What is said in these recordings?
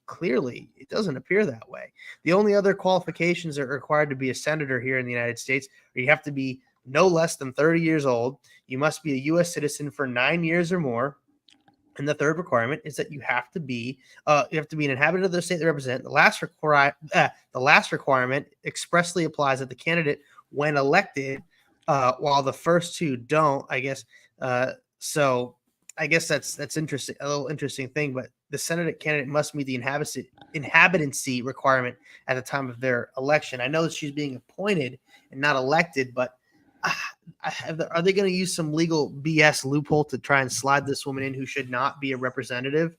clearly, it doesn't appear that way. The only other qualifications that are required to be a senator here in the United States are you have to be no less than 30 years old. You must be a U.S. citizen for 9 years or more. And the third requirement is that you have to be an inhabitant of the state they represent. The last requirement expressly applies that the candidate, when elected, while the first two don't. I guess so. I guess that's interesting. A little interesting thing, but the Senate candidate must meet the inhabitancy requirement at the time of their election. I know that she's being appointed and not elected, but are they going to use some legal BS loophole to try and slide this woman in who should not be a representative?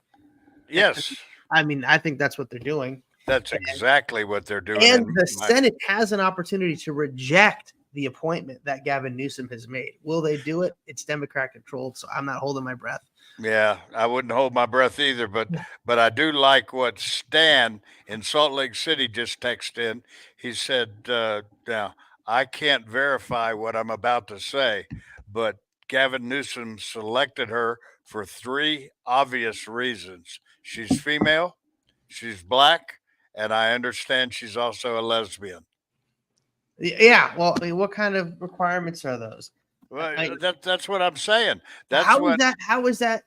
Yes. I mean, I think that's what they're doing. That's exactly what they're doing. And the Senate has an opportunity to reject the appointment that Gavin Newsom has made. Will they do it? It's Democrat controlled, so I'm not holding my breath. Yeah, I wouldn't hold my breath either, but I do like what Stan in Salt Lake City just texted in. He said, "Now I can't verify what I'm about to say, but Gavin Newsom selected her for three obvious reasons. She's female, she's black, and I understand she's also a lesbian." Yeah, well, I mean, what kind of requirements are those? Well, that's what I'm saying. How is that?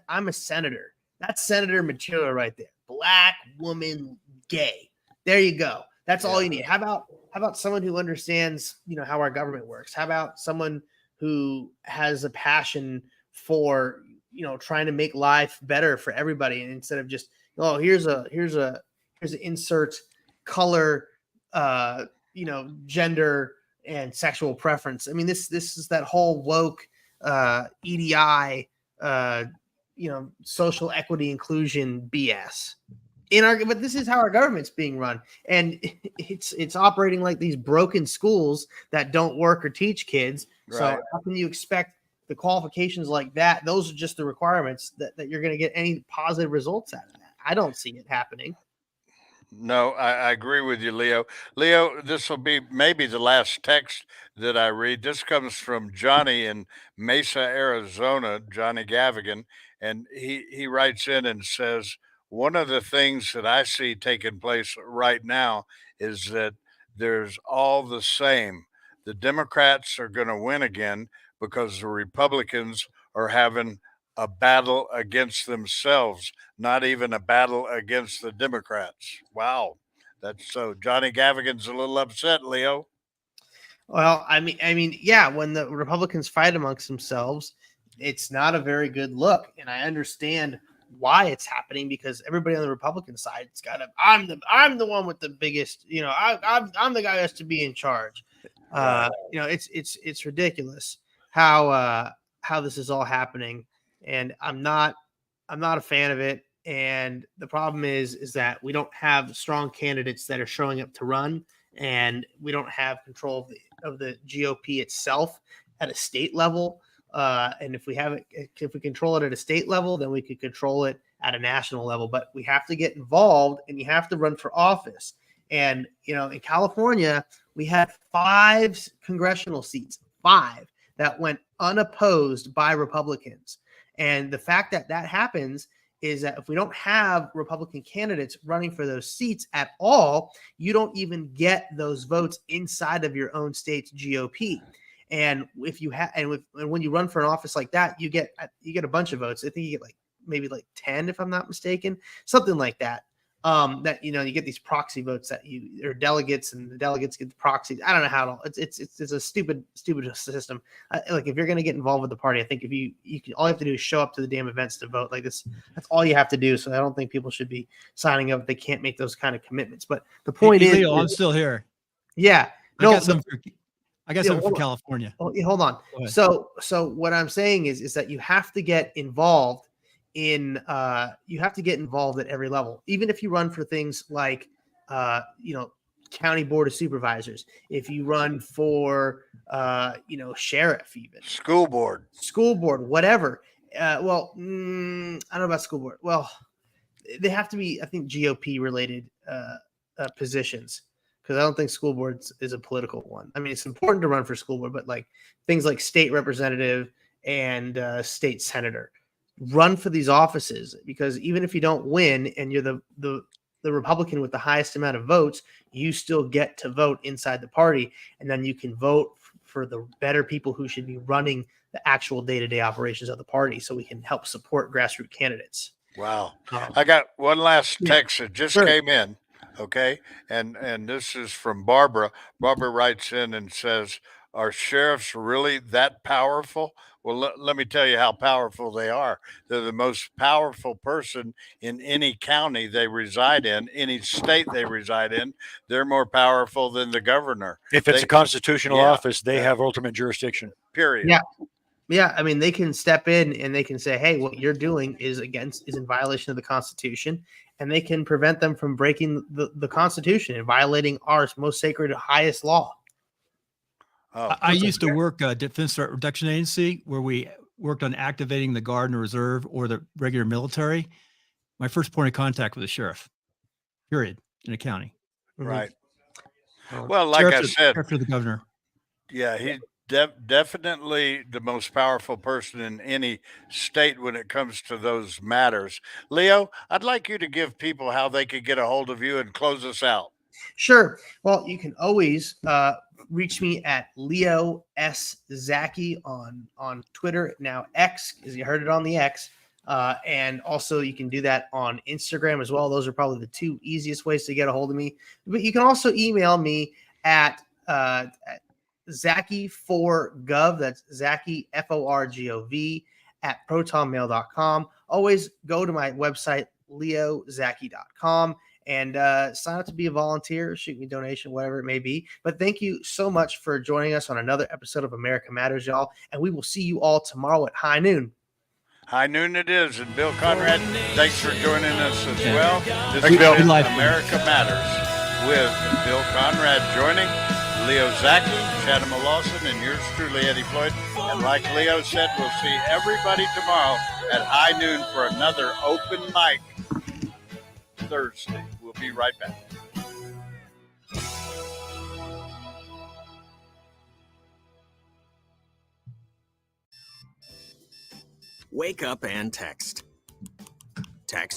I'm a senator. That's senator material right there. Black woman, gay. There you go. That's all you need. How about someone who understands, how our government works? How about someone who has a passion for, trying to make life better for everybody, and instead of just, oh, here's an insert color, gender and sexual preference. I mean, this is that whole woke EDI, social equity inclusion BS. But this is how our government's being run, and it's operating like these broken schools that don't work or teach kids. Right. So how can you expect the qualifications like that? Those are just the requirements that you're going to get any positive results out of that. I don't see it happening. No, I agree with you, Leo. Leo, this will be maybe the last text that I read. This comes from Johnny in Mesa, Arizona, Johnny Gavigan, and he writes in and says, one of the things that I see taking place right now is that there's all the same. The Democrats are going to win again because the Republicans are having a battle against themselves, not even a battle against the Democrats. Wow. That's so Johnny Gavigan's a little upset, Leo. Well, I mean, yeah, when the Republicans fight amongst themselves, it's not a very good look. And I understand why it's happening, because everybody on the Republican side has got to, I'm the one with the biggest, I'm the guy who has to be in charge. It's ridiculous how this is all happening. And I'm not a fan of it. And the problem is that we don't have strong candidates that are showing up to run, and we don't have control of the GOP itself at a state level. And if we control it at a state level, then we could control it at a national level. But we have to get involved, and you have to run for office. And, in California, we had 5 congressional seats, 5 that went unopposed by Republicans. And the fact that happens is that if we don't have Republican candidates running for those seats at all, you don't even get those votes inside of your own state's GOP. And if you have, and when you run for an office like that, you get a bunch of votes. I think you get maybe 10, if I'm not mistaken, something like that. That you get these proxy votes that or delegates, and the delegates get the proxies. I don't know how to. It's a stupid system. If you're going to get involved with the party, I think if you can, all you have to do is show up to the damn events to vote. That's all you have to do. So I don't think people should be signing up if they can't make those kind of commitments. But the point is, Leo, I'm still here. Yeah, I got something for California. Hold on. So what I'm saying is that you have to get involved you have to get involved at every level, even if you run for things like, county board of supervisors, if you run for, sheriff, even school board, whatever. I don't know about school board. Well, they have to be, I think, GOP related positions, because I don't think school board is a political one. I mean, it's important to run for school board, but things like state representative and state senator. run for these offices, because even if you don't win and you're the Republican with the highest amount of votes, you still get to vote inside the party, and then you can vote for the better people who should be running the actual day-to-day operations of the party, so we can help support grassroots candidates. Wow. I got one last text that just sure. came in. Okay. And this is from Barbara. Barbara writes in and says, are sheriffs really that powerful? Well, let me tell you how powerful they are. They're the most powerful person in any county they reside in, any state they reside in. They're more powerful than the governor. If it's a constitutional Yeah. office, they have ultimate jurisdiction. Period. Yeah. Yeah, I mean, they can step in and they can say, "Hey, what you're doing is in violation of the Constitution," and they can prevent them from breaking the Constitution and violating our most sacred, highest law. Oh, I used to work Defense Threat Reduction Agency, where we worked on activating the Guard and Reserve or the regular military. My first point of contact with the sheriff, period, in a county. right. Mhm. Well, like I said, after the governor. yeah, he's definitely the most powerful person in any state when it comes to those matters. Leo, I'd like you to give people how they could get a hold of you and close us out. Sure. Well, you can always reach me at Leo S. Zaki on Twitter, now X, as you heard it on the X. And also you can do that on Instagram as well. Those are probably the two easiest ways to get a hold of me. But you can also email me at Zaki4Gov. That's Zaki, Forgov, at protonmail.com. Always go to my website, leozaki.com, and sign up to be a volunteer, shoot me a donation, whatever it may be. But thank you so much for joining us on another episode of America Matters, y'all. And we will see you all tomorrow at high noon. High noon it is. And Bill Conrad, thanks for joining us as well. This Thank you, Bill. has been Good life. America Matters with Bill Conrad joining Leo Zaki, Chatham Lawson, and yours truly, Eddie Floyd. And like Leo said, we'll see everybody tomorrow at high noon for another open mic Thursday. We'll be right back. Wake up and text. Text